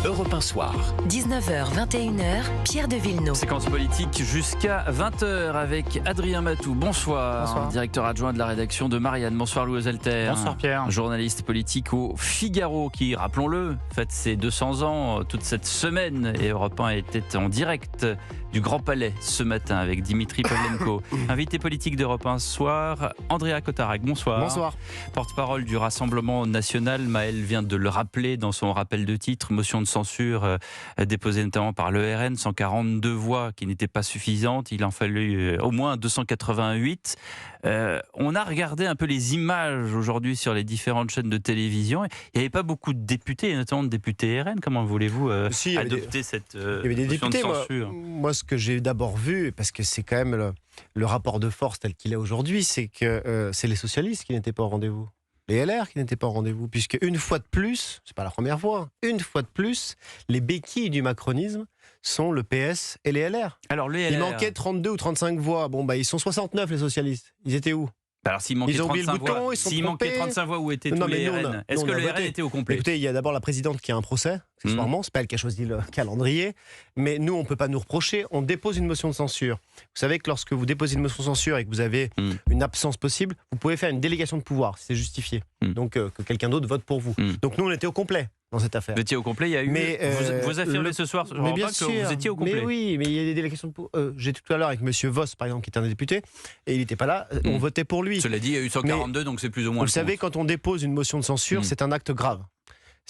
Europe 1 Soir. 19h, 21h, Pierre de Villeneuve. Séquence politique jusqu'à 20h avec Adrien Matou. Bonsoir. Bonsoir. Directeur adjoint de la rédaction de Marianne. Bonsoir Louis Alter. Bonsoir Pierre. Journaliste politique au Figaro qui, rappelons-le, fête ses 200 ans toute cette semaine. Et Europe 1 était en direct du Grand Palais ce matin avec Dimitri Pavlenko. Invité politique d'Europe 1 Soir, Andrea Cotarac. Bonsoir. Bonsoir. Porte-parole du Rassemblement national. Maël vient de le rappeler dans son rappel de titre. Motion de censure déposée notamment par l'ERN. 142 voix qui n'étaient pas suffisantes. Il en fallut au moins 288. On a regardé un peu les images aujourd'hui sur les différentes chaînes de télévision. Il n'y avait pas beaucoup de députés, notamment de députés RN. Comment voulez-vous adopter cette il y avait des motion députés, de censure? Moi, ce que j'ai d'abord vu, parce que c'est quand même le rapport de force tel qu'il est aujourd'hui, c'est que c'est les socialistes qui n'étaient pas au rendez-vous. Les LR qui n'étaient pas au rendez-vous, puisque une fois de plus, c'est pas la première fois, une fois de plus, les béquilles du macronisme sont le PS et les LR. Alors, les LR, Il manquait 32 ou 35 voix. Bon, ils sont 69, les socialistes. Ils étaient où ? alors, s'il manquait Ils ont oublié 35 le bouton, voix, ils sont s'il manquait trompés. 35 voix, où étaient Non, tous mais les nous, RN? Est-ce que on a le RN voté. était au complet? Écoutez, il y a d'abord la présidente qui a un procès, accessoirement, c'est pas elle qui a choisi le calendrier, mais nous, on ne peut pas nous reprocher, on dépose une motion de censure. Vous savez que lorsque vous déposez une motion de censure et que vous avez une absence possible, vous pouvez faire une délégation de pouvoir, si c'est justifié. Donc que quelqu'un d'autre vote pour vous. Donc nous, on était au complet dans cette affaire. Vous étiez au complet, il y a eu. Mais, vous affirmez ce soir sur mais Europe bien 1 que sûr, vous étiez au complet. mais oui, mais il y a des délégations de pouvoir. J'étais tout à l'heure avec M. Voss, par exemple, qui était un des députés, et il n'était pas là, on votait pour lui. Cela dit, il y a eu 142, donc c'est plus ou moins Vous le savez, compte. quand on dépose une motion de censure, c'est un acte grave.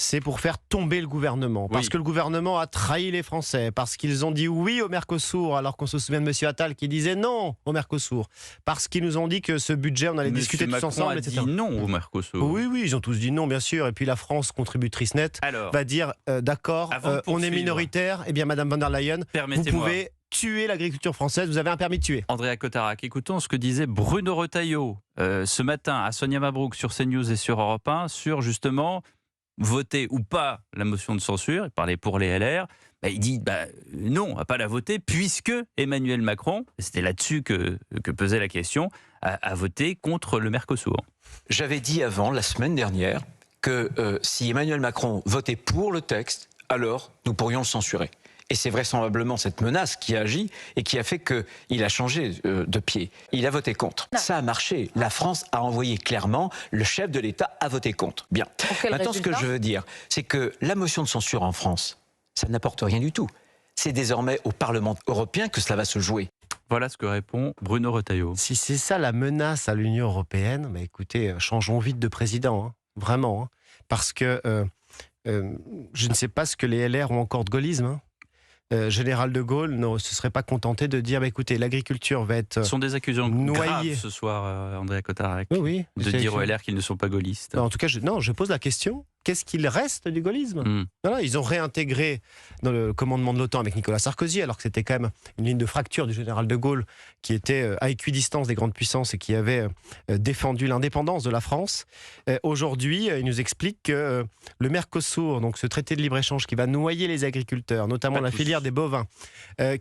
C'est pour faire tomber le gouvernement. Parce que le gouvernement a trahi les Français. Parce qu'ils ont dit oui au Mercosur, alors qu'on se souvient de M. Attal qui disait non au Mercosur. Parce qu'ils nous ont dit que ce budget, on allait discuter tous Macron ensemble, a etc. dit non au Mercosur. Oui, ils ont tous dit non, bien sûr. Et puis la France, contributrice nette, va dire d'accord, on est minoritaire. Eh bien, Madame von der Leyen, vous pouvez tuer l'agriculture française, vous avez un permis de tuer. Andrea Cotarac, écoutons ce que disait Bruno Retailleau ce matin à Sonia Mabrouk sur CNews et sur Europe 1 sur justement voter ou pas la motion de censure. Il parlait pour les LR. Il dit non, on ne va pas la voter puisque Emmanuel Macron, et c'était là-dessus que pesait la question, a voté contre le Mercosur. J'avais dit avant, la semaine dernière, que si Emmanuel Macron votait pour le texte, alors nous pourrions le censurer. Et c'est vraisemblablement cette menace qui a agi et qui a fait qu'il a changé de pied. Il a voté contre. Ça a marché. La France a envoyé clairement, le chef de l'État a voté contre. Bien. Maintenant, ce que je veux dire, c'est que la motion de censure en France, ça n'apporte rien du tout. C'est désormais au Parlement européen que cela va se jouer. Voilà ce que répond Bruno Retailleau. Si c'est ça la menace à l'Union européenne, écoutez, changeons vite de président, vraiment. Parce que je ne sais pas ce que les LR ont encore de gaullisme. Général de Gaulle ne se serait pas contenté de dire écoutez, l'agriculture va être Ce sont des accusations noyée graves ce soir, Andrea Cotarac, oui, de dire aux LR qu'ils ne sont pas gaullistes. En tout cas, je pose la question. Qu'est-ce qu'il reste du gaullisme ? Voilà, ils ont réintégré dans le commandement de l'OTAN avec Nicolas Sarkozy, alors que c'était quand même une ligne de fracture du général de Gaulle qui était à équidistance des grandes puissances et qui avait défendu l'indépendance de la France. Aujourd'hui, il nous explique que le Mercosur, donc ce traité de libre-échange qui va noyer les agriculteurs, notamment la filière des bovins,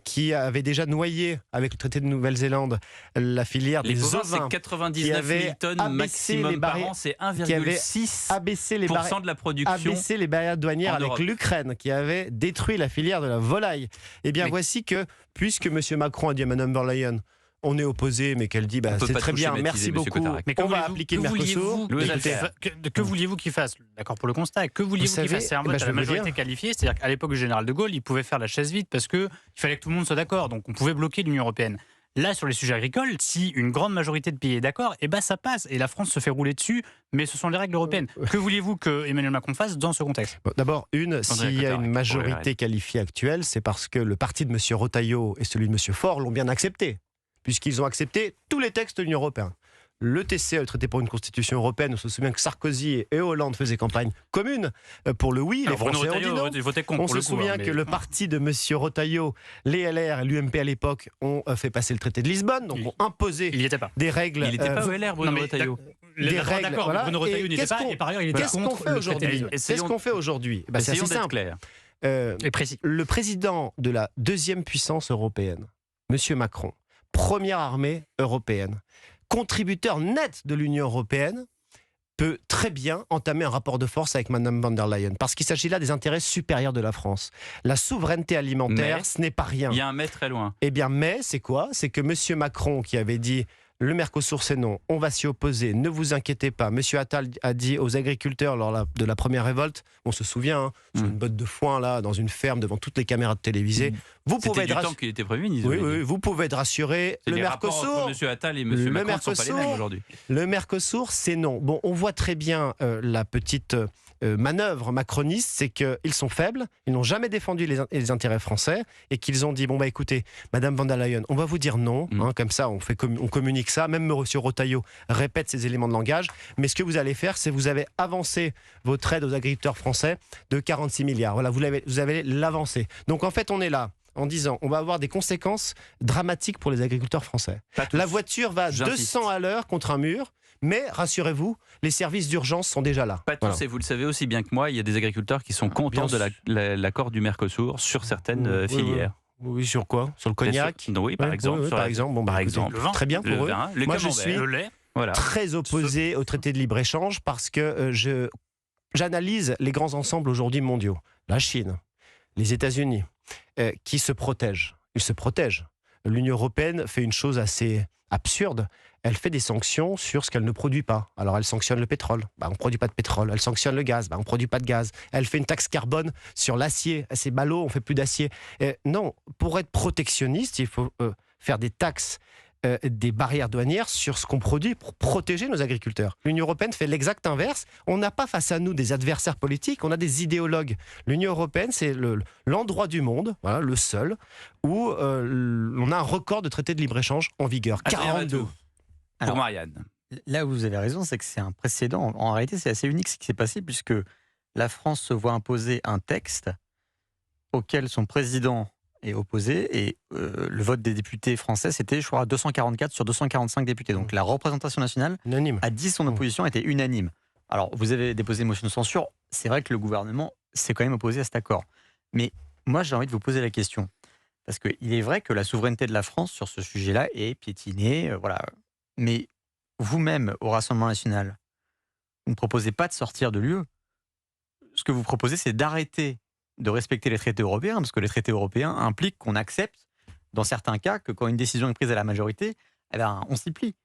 qui avait déjà noyé avec le traité de Nouvelle-Zélande la filière des ovins. Les bovins, c'est 99 000 tonnes maximum par an, c'est 1,6% de la production. Abaisser les barrières douanières avec l'Ukraine, qui avait détruit la filière de la volaille. Eh bien, voici que, puisque M. Macron a dit à Mme von der Leyen, on est opposé, mais qu'elle dit c'est très bien, merci beaucoup, mais on va appliquer le Mercosur. Que vouliez-vous qu'il fasse? D'accord pour le constat. Que vouliez-vous qu'il fasse? C'est un vote à la majorité qualifiée. C'est-à-dire qu'à l'époque du général de Gaulle, il pouvait faire la chaise vide parce qu'il fallait que tout le monde soit d'accord. Donc on pouvait bloquer l'Union européenne. Là, sur les sujets agricoles, si une grande majorité de pays est d'accord, ça passe. Et la France se fait rouler dessus, mais ce sont les règles européennes. Que voulez-vous que Emmanuel Macron fasse dans ce contexte? D'abord, s'il y a une majorité qualifiée actuelle, c'est parce que le parti de M. Retailleau et celui de M. Faure l'ont bien accepté, puisqu'ils ont accepté tous les textes de l'Union européenne. Le TCE, le traité pour une constitution européenne, on se souvient que Sarkozy et Hollande faisaient campagne commune pour le oui, les Français ont dit non. On se souvient que le parti de M. Retailleau, les LR et l'UMP à l'époque ont fait passer le traité de Lisbonne, donc ont imposé des règles. Il n'était pas au LR, Bruno Retailleau. Des règles, d'accord, Bruno Retailleau n'était pas, et par ailleurs il était contre le traité de Lisbonne. Qu'est-ce qu'on fait aujourd'hui? C'est assez simple. Le président de la deuxième puissance européenne, M. Macron, première armée européenne, contributeur net de l'Union européenne, peut très bien entamer un rapport de force avec Mme von der Leyen, parce qu'il s'agit là des intérêts supérieurs de la France. La souveraineté alimentaire, ce n'est pas rien. Il y a un mais très loin. Eh bien, mais c'est quoi? C'est que M. Macron, qui avait dit le Mercosur c'est non, on va s'y opposer, ne vous inquiétez pas. M. Attal a dit aux agriculteurs lors de la première révolte, on se souvient, sur une botte de foin là, dans une ferme devant toutes les caméras de télévisées, vous pouvez être temps qu'il était prévu, vous pouvez être rassurés. Le Mercosur, M. Attal et M. Macron ne sont pas les mêmes aujourd'hui. Le Mercosur c'est non. Bon, on voit très bien la petite manœuvre macroniste, c'est qu'ils sont faibles, ils n'ont jamais défendu les intérêts français et qu'ils ont dit, bon bah écoutez, Madame von der Leyen, on va vous dire non, comme ça on communique ça, même M. Retailleau répète ces éléments de langage, mais ce que vous allez faire, c'est vous avez avancé votre aide aux agriculteurs français de 46 milliards, voilà, vous avez l'avancé. Donc en fait on est là en disant on va avoir des conséquences dramatiques pour les agriculteurs français. La voiture va à 200 à l'heure contre un mur. Mais rassurez-vous, les services d'urgence sont déjà là. Pas tous, et vous le savez aussi bien que moi, il y a des agriculteurs qui sont contents de l'accord du Mercosur sur certaines filières. Oui, sur quoi? Sur le cognac? Oui, par exemple. Oui, par exemple. Bon, par exemple. Le vin, très bien pour eux. Vin, moi, je suis très opposé au traité de libre-échange parce que j'analyse les grands ensembles aujourd'hui mondiaux. La Chine, les États-Unis, qui se protègent. Ils se protègent. L'Union européenne fait une chose assez absurde. Elle fait des sanctions sur ce qu'elle ne produit pas. Alors elle sanctionne le pétrole, on ne produit pas de pétrole. Elle sanctionne le gaz, on ne produit pas de gaz. Elle fait une taxe carbone sur l'acier. C'est ballot, on ne fait plus d'acier. Non, pour être protectionniste, il faut faire des taxes, des barrières douanières sur ce qu'on produit pour protéger nos agriculteurs. L'Union européenne fait l'exact inverse. On n'a pas face à nous des adversaires politiques, on a des idéologues. L'Union européenne, c'est l'endroit du monde, voilà, le seul, où on a un record de traité de libre-échange en vigueur. 42. Pour Marianne. Là où vous avez raison, c'est que c'est un précédent. En réalité, c'est assez unique ce qui s'est passé, puisque la France se voit imposer un texte auquel son président est opposé, et le vote des députés français, c'était, je crois, 244 sur 245 députés. Donc la représentation nationale a dit son opposition était unanime. Alors, vous avez déposé une motion de censure. C'est vrai que le gouvernement s'est quand même opposé à cet accord. Mais moi, j'ai envie de vous poser la question. Parce qu'il est vrai que la souveraineté de la France sur ce sujet-là est piétinée, voilà. Mais vous-même, au Rassemblement national, vous ne proposez pas de sortir de l'UE. Ce que vous proposez, c'est d'arrêter de respecter les traités européens, parce que les traités européens impliquent qu'on accepte, dans certains cas, que quand une décision est prise à la majorité, on s'y plie.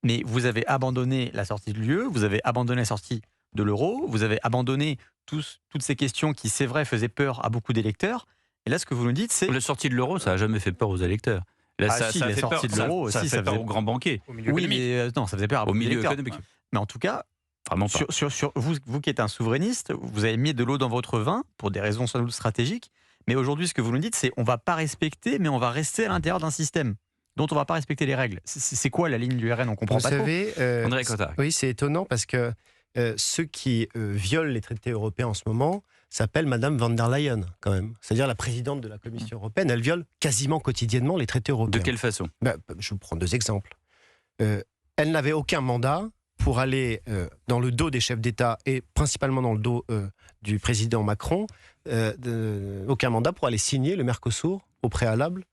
Mais vous avez abandonné la sortie de l'UE, vous avez abandonné la sortie de l'euro, vous avez abandonné toutes ces questions qui, c'est vrai, faisaient peur à beaucoup d'électeurs. Et là, ce que vous nous dites, c'est... La sortie de l'euro, ça n'a jamais fait peur aux électeurs. Là, ça fait peur, ça fait peur aux grands banquiers. Oui, mais non, ça faisait peur au milieu économique. Mais en tout cas, vraiment pas. Sur vous qui êtes un souverainiste, vous avez mis de l'eau dans votre vin pour des raisons sans doute stratégiques. Mais aujourd'hui, ce que vous nous dites, c'est on va pas respecter, mais on va rester à l'intérieur d'un système dont on va pas respecter les règles. C'est quoi la ligne de l'URN? On comprend pas trop. Vous savez, André Cotard. Oui, c'est étonnant parce que ceux qui violent les traités européens en ce moment s'appelle Madame von der Leyen, quand même. C'est-à-dire la présidente de la Commission européenne. Elle viole quasiment quotidiennement les traités européens. De quelle façon? Je vous prends 2 exemples. Elle n'avait aucun mandat pour aller dans le dos des chefs d'État et principalement dans le dos du président Macron, aucun mandat pour aller signer le Mercosur au préalable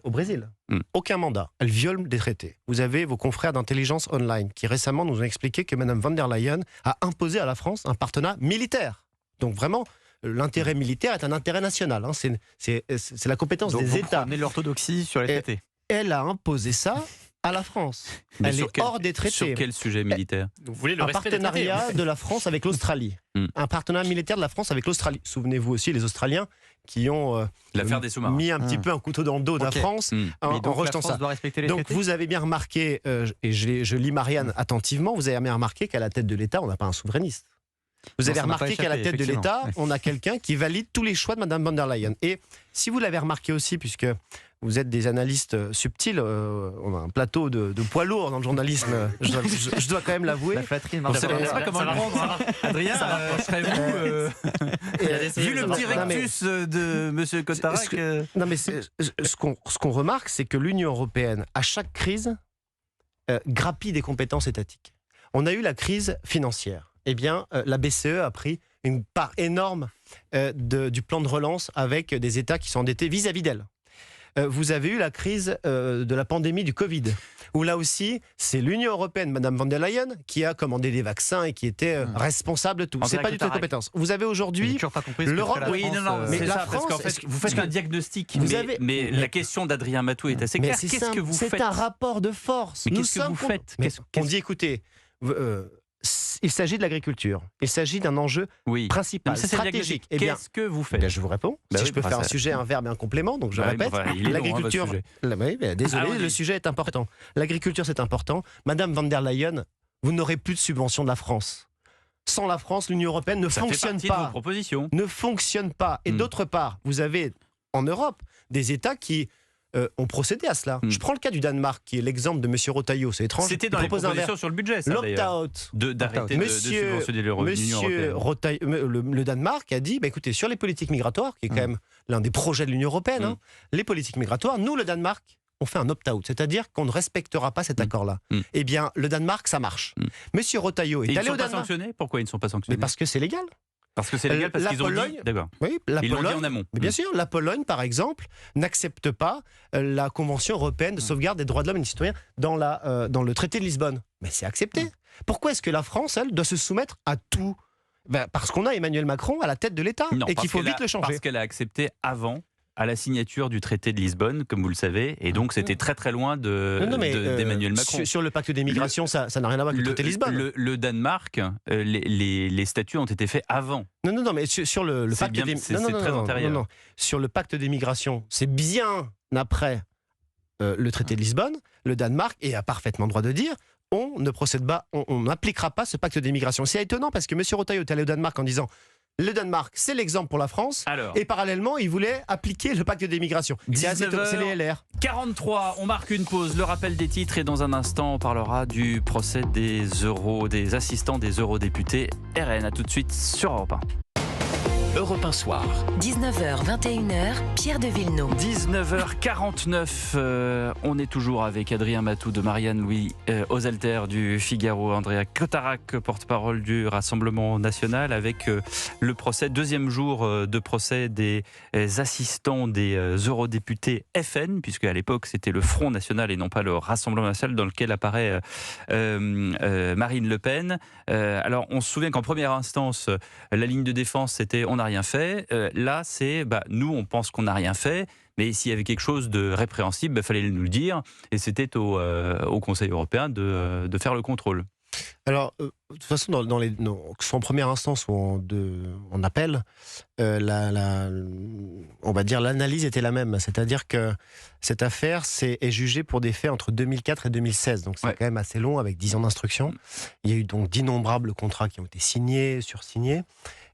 au Brésil. Aucun mandat. Elle viole des traités. Vous avez vos confrères d'intelligence online qui récemment nous ont expliqué que Madame von der Leyen a imposé à la France un partenariat militaire. Donc vraiment, l'intérêt militaire est un intérêt national. Hein. C'est la compétence des États. Vous l'orthodoxie sur les traités. Elle a imposé ça à la France. Mais elle est hors des traités. Sur quel sujet militaire? Vous voulez le un respect partenariat des de la France avec l'Australie. Un partenariat militaire de la France avec l'Australie. Souvenez-vous aussi les Australiens qui ont l'affaire des sous-marins. mis un petit peu un couteau dans le dos de la France en rejetant ça. Donc vous avez bien remarqué, et je lis Marianne attentivement, vous avez bien remarqué qu'à la tête de l'État, on n'a pas un souverainiste. Vous avez remarqué qu'à la tête de l'État, on a quelqu'un qui valide tous les choix de Madame von der Leyen. Et si vous l'avez remarqué aussi, puisque vous êtes des analystes subtils, on a un plateau de poids lourds dans le journalisme, je dois quand même l'avouer. La flatterie, on ne sait pas comment le prendre. Adrien, serait-vous, vu le petit rectus de M. Cotarac... Non mais ce qu'on remarque, c'est que l'Union européenne, à chaque crise, grappille des compétences étatiques. On a eu la crise financière. Eh bien, la BCE a pris une part énorme du plan de relance avec des États qui sont endettés vis-à-vis d'elle. vous avez eu la crise de la pandémie du Covid, où là aussi, c'est l'Union européenne, Madame von der Leyen, qui a commandé des vaccins et qui était responsable de tout. C'est pas du tout de compétence. Vous avez aujourd'hui l'Europe. Oui, non, mais la France, parce qu'en fait, vous faites un diagnostic, mais la question d'Adrien Matou est assez claire. Qu'est-ce que vous faites ? C'est un rapport de force. Mais qu'est-ce que vous faites ? On dit, écoutez, il s'agit de l'agriculture. Il s'agit d'un enjeu principal, stratégique. Qu'est-ce que vous faites ? Je vous réponds. Si je peux faire un sujet, un verbe et un complément, donc je répète. L'agriculture. Désolé, le sujet est important. L'agriculture, c'est important. Madame von der Leyen, vous n'aurez plus de subvention de la France. Sans la France, l'Union européenne ne fonctionne pas. Ne fonctionne pas. Et d'autre part, vous avez en Europe des États qui ont procédé à cela. Je prends le cas du Danemark, qui est l'exemple de M. Retailleau. C'est étrange. C'était dans les propositions sur le budget, ça, l'opt-out. D'arrêter de subventionner l'Union européenne. Le Danemark a dit, écoutez, sur les politiques migratoires, qui est quand même l'un des projets de l'Union européenne, les politiques migratoires, nous, le Danemark, on fait un opt-out, c'est-à-dire qu'on ne respectera pas cet accord-là. Eh bien, le Danemark, ça marche. Monsieur Retailleau est allé au Danemark. Ils ne sont pas sanctionnés ? Pourquoi ils ne sont pas sanctionnés ? Parce que c'est légal. Parce que c'est légal, parce qu'ils ont dit... D'accord. Oui, ils l'ont dit en amont. Mais bien sûr, la Pologne, par exemple, n'accepte pas la Convention européenne de sauvegarde des droits de l'homme et des citoyens dans le traité de Lisbonne. Mais c'est accepté. Pourquoi est-ce que la France, elle, doit se soumettre à tout ? Parce qu'on a Emmanuel Macron à la tête de l'État et qu'il faut vite le changer. Parce qu'elle a accepté avant, à la signature du traité de Lisbonne, comme vous le savez, et donc c'était très très loin d'Emmanuel Macron. Sur le pacte des migrations, ça n'a rien à voir avec le traité de Lisbonne. Le Danemark, les statuts ont été faits avant. Non, mais sur le pacte des migrations... C'est très antérieur. Non. Sur le pacte des migrations, c'est bien après le traité de Lisbonne, le Danemark, et a parfaitement droit de dire, on n'appliquera pas ce pacte des migrations. C'est étonnant parce que M. Retailleau est allé au Danemark en disant... Le Danemark, c'est l'exemple pour la France. Et parallèlement, il voulait appliquer le pacte des migrations. C'est les LR. 43, on marque une pause. Le rappel des titres et dans un instant, on parlera du procès des assistants des eurodéputés RN. A tout de suite sur Europe 1. Europe 1 Soir. 19h, 21h, Pierre de Villeneuve. 19h49, on est toujours avec Adrien Matou de Marianne Louis aux Alters du Figaro, Andrea Cotarac, porte-parole du Rassemblement National, avec le procès, deuxième jour de procès des assistants des eurodéputés FN, puisque à l'époque c'était le Front National et non pas le Rassemblement National dans lequel apparaît Marine Le Pen. Alors on se souvient qu'en première instance, la ligne de défense c'était on n'a rien fait. Là, c'est nous, on pense qu'on n'a rien fait, mais s'il y avait quelque chose de répréhensible, il fallait nous le dire. Et c'était au Conseil européen de faire le contrôle. Alors, de toute façon, que ce soit en première instance ou en appel, on va dire l'analyse était la même. C'est-à-dire que cette affaire est jugée pour des faits entre 2004 et 2016. Donc c'est quand même assez long, avec 10 ans d'instruction. Il y a eu donc d'innombrables contrats qui ont été signés, sursignés.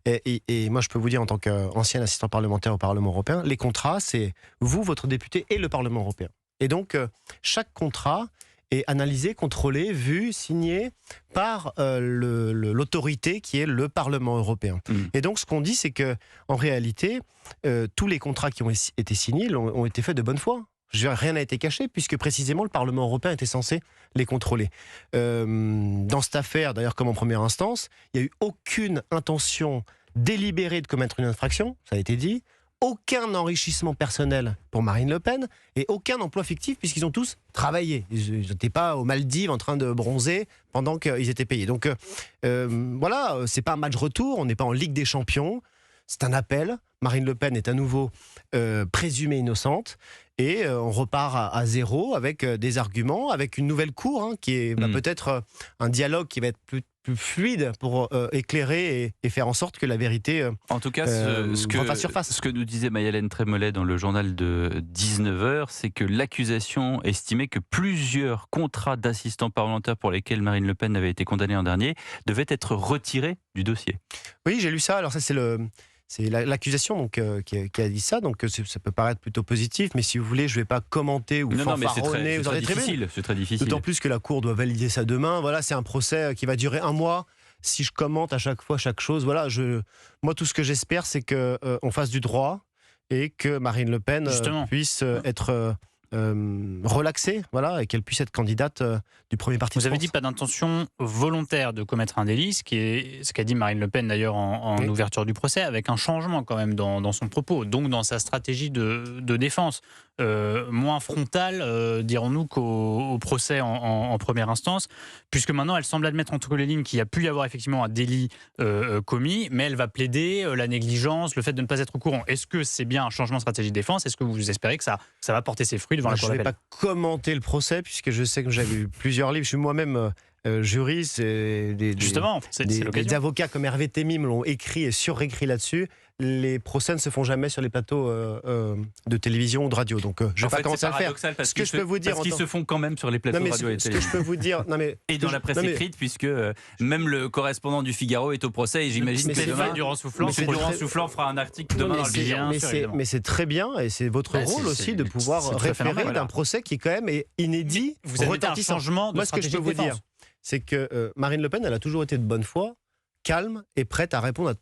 Et moi, je peux vous dire, en tant qu'ancien assistant parlementaire au Parlement européen, les contrats, c'est vous, votre député et le Parlement européen. Et donc, chaque contrat est analysé, contrôlé, vu, signé par l'autorité qui est le Parlement européen. Et donc, ce qu'on dit, c'est que en réalité, tous les contrats qui ont été signés ont été faits de bonne foi. Rien n'a été caché, puisque précisément le Parlement européen était censé les contrôler. Dans cette affaire, d'ailleurs comme en première instance, il n'y a eu aucune intention délibérée de commettre une infraction, ça a été dit, aucun enrichissement personnel pour Marine Le Pen, et aucun emploi fictif, puisqu'ils ont tous travaillé. Ils n'étaient pas aux Maldives en train de bronzer pendant qu'ils étaient payés. Donc voilà, c'est pas un match retour, on n'est pas en Ligue des Champions, c'est un appel. Marine Le Pen est à nouveau présumée innocente. Et on repart à zéro avec des arguments, avec une nouvelle cour qui est peut-être un dialogue qui va être plus fluide pour éclairer et faire en sorte que la vérité en tout cas, refasse surface. Ce que nous disait Maï-Hélène Trémollet dans le journal de 19h, c'est que l'accusation estimait que plusieurs contrats d'assistants parlementaires pour lesquels Marine Le Pen avait été condamnée en dernier devaient être retirés du dossier. Oui, j'ai lu ça. Alors ça, c'est l'accusation donc, qui a dit ça, donc ça peut paraître plutôt positif, mais si vous voulez, je ne vais pas commenter ou fanfaronner. C'est très difficile. D'autant plus que la Cour doit valider ça demain. Voilà, c'est un procès qui va durer 1 mois. Si je commente à chaque fois chaque chose, voilà, moi tout ce que j'espère, c'est qu'on fasse du droit et que Marine Le Pen puisse être relaxée, voilà, et qu'elle puisse être candidate du premier parti. Vous avez dit pas d'intention volontaire de commettre un délit, ce qu'a dit Marine Le Pen d'ailleurs en ouverture du procès, avec un changement quand même dans son propos, donc dans sa stratégie de défense. Moins frontale, dirons-nous, qu'au procès en première instance, puisque maintenant elle semble admettre entre les lignes qu'il y a pu y avoir effectivement un délit commis, mais elle va plaider la négligence, le fait de ne pas être au courant. Est-ce que c'est bien un changement de stratégie de défense? Est-ce que vous espérez que ça va porter ses fruits devant la Cour d'appel? Je ne vais pas commenter le procès, puisque je sais que j'avais lu plusieurs livres. Je suis moi-même juriste. Justement, c'est l'occasion. Des avocats comme Hervé Temim l'ont écrit et surécrit là-dessus. Les procès ne se font jamais sur les plateaux de télévision ou de radio. Donc, je ne vais pas commencer à le faire. Parce qu'ils se font quand même sur les plateaux de radio et de télévision. Ce que je peux vous dire... et dans la presse écrite, puisque même le correspondant du Figaro est au procès, et j'imagine que demain, M. Durand-Soufflant fera un article demain dans le Figaro. Mais c'est très bien, et c'est votre rôle aussi de pouvoir référer d'un procès qui quand même est inédit, vous avez un changement de Moi, ce que je peux vous dire, c'est que Marine Le Pen, elle a toujours été de bonne foi, calme et prête à répondre à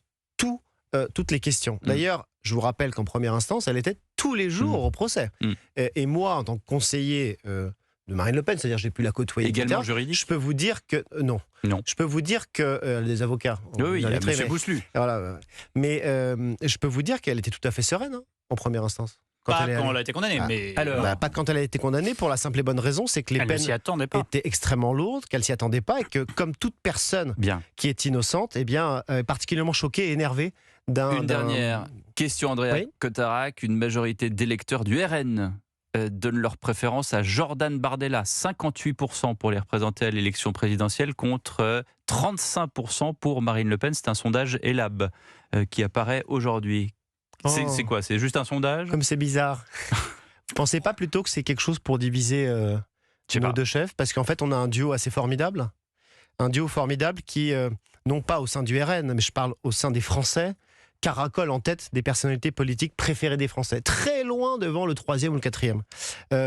toutes les questions. D'ailleurs, je vous rappelle qu'en première instance, elle était tous les jours au procès. Et moi, en tant que conseiller de Marine Le Pen, c'est-à-dire j'ai pu la côtoyer, également juridique, je peux vous dire que non. Je peux vous dire que des avocats. Oui, il y a M. Bousselus. Voilà, mais je peux vous dire qu'elle était tout à fait sereine en première instance. Quand elle a été condamnée. Mais pas quand elle a été condamnée, pour la simple et bonne raison, c'est que les peines étaient extrêmement lourdes, qu'elle s'y attendait pas, et que comme toute personne qui est innocente, est particulièrement choquée et énervée. Une dernière question, Andrea Cotarac. Une majorité d'électeurs du RN donnent leur préférence à Jordan Bardella. 58% pour les représenter à l'élection présidentielle contre 35% pour Marine Le Pen. C'est un sondage Elab qui apparaît aujourd'hui. C'est quoi? C'est juste un sondage? Comme c'est bizarre. Vous pensez pas plutôt que c'est quelque chose pour diviser nos deux chefs? Parce qu'en fait, on a un duo assez formidable. Un duo formidable qui, non pas au sein du RN, mais je parle au sein des Français, caracole en tête des personnalités politiques préférées des Français. Très loin devant le 3e ou le 4e.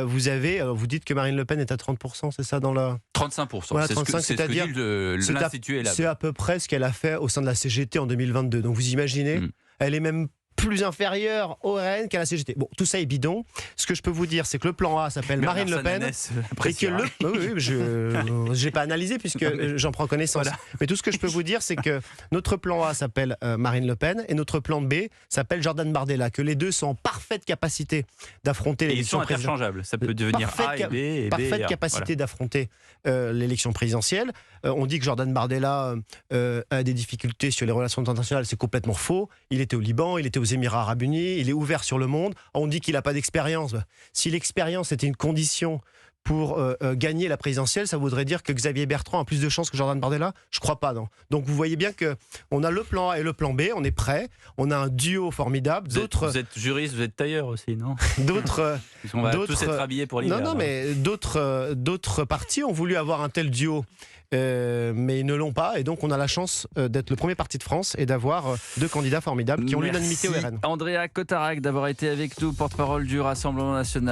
Vous dites que Marine Le Pen est à 30%, c'est ça dans la... 35%, voilà, c'est 35, ce que dit l'Institut Elab. C'est à peu près ce qu'elle a fait au sein de la CGT en 2022. Donc vous imaginez, elle est même plus inférieure au RN qu'à la CGT. Bon, tout ça est bidon. Ce que je peux vous dire, c'est que le plan A s'appelle Marine Le Pen. Et que je n'ai pas analysé puisque j'en prends connaissance. Voilà. Mais tout ce que je peux vous dire, c'est que notre plan A s'appelle Marine Le Pen et notre plan B s'appelle Jordan Bardella. Que les deux sont en parfaite capacité d'affronter l'élection présidentielle. Ils sont interchangeables. Ça peut devenir A et B et parfaite capacité d'affronter l'élection présidentielle. On dit que Jordan Bardella a des difficultés sur les relations internationales. C'est complètement faux. Il était au Liban, il était aux Émirats Arabes Unis, il est ouvert sur le monde. On dit qu'il n'a pas d'expérience. Si l'expérience était une condition pour gagner la présidentielle, ça voudrait dire que Xavier Bertrand a plus de chances que Jordan Bardella? Je crois pas, non. Donc vous voyez bien qu'on a le plan A et le plan B, on est prêt, on a un duo formidable. Vous êtes juriste, vous êtes tailleur aussi, non? On va tous être habillés pour l'hiver. Non, mais d'autres partis ont voulu avoir un tel duo. Mais ils ne l'ont pas, et donc on a la chance d'être le premier parti de France et d'avoir deux candidats formidables qui ont l'unanimité au RN. Andrea Cotarac d'avoir été avec nous, porte-parole du Rassemblement national.